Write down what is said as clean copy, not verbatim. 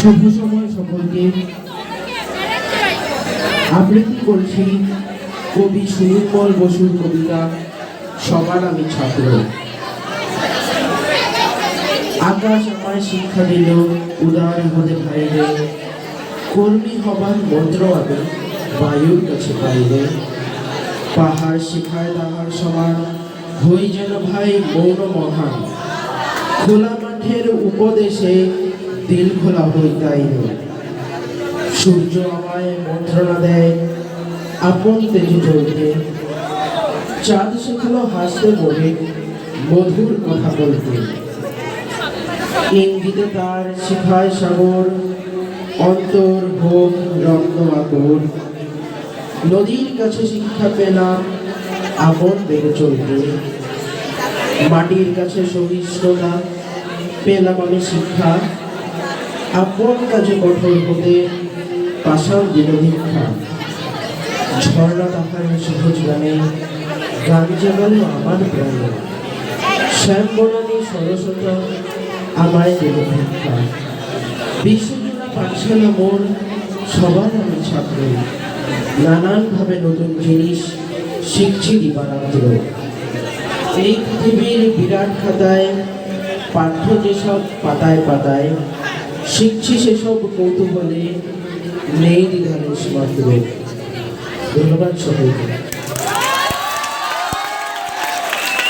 শুভ সময় সকলকে। আবৃত্তি করছি কবি সুনির্মল বসুর কবিতা সবার আমি ছাত্র। আকাশ আমায় শিক্ষা দিল উদার হতে ভাইরে, কর্মী হবার মন্ত্র আমি বায়ুর কাছে পাইলে। পাহাড় শিখায় তাহার সমান, হই যেন ভাই মৌন মহান। খোলা মাঠের উপদেশে দিল খোলা হই তাই। সূর্য আমায় মন্ত্রণা দেয় আপন তেজে জ্বলতে, চাঁদ শেখালো হাসতে বলে মধুর কথা বলতে। ইঙ্গিতে তার শিখায় সাগর, অন্তর হোক রত্ন আকর। নদীর কাছে শিক্ষা পেলাম আপন বেড়ে চলতে, মাটির কাছে সহিষ্ণুতা পেলাম আমি শিক্ষা। আপন কাজে কঠোর হতে পাষাণ দিল ভিক্ষা। ঝর্ণা তাহার সহজ গানে গান জাগাল আমার প্রাণে, শ্যাম বনানী সরস্বতা আমায় দিল ভিক্ষা। বিশ্বজোড়া পাঠশালা মোর সবার আমি ছাত্র, নানানভাবে নতুন জিনিস শিখছি দিবারাত্র। এই পৃথিবীর বিরাট খাতায় পাঠ্য যেসব পাতায় পাতায়, শিখছি সেসব কৌতূহলে নেই দ্বিধার মাত্র। ধন্যবাদ সকলকে।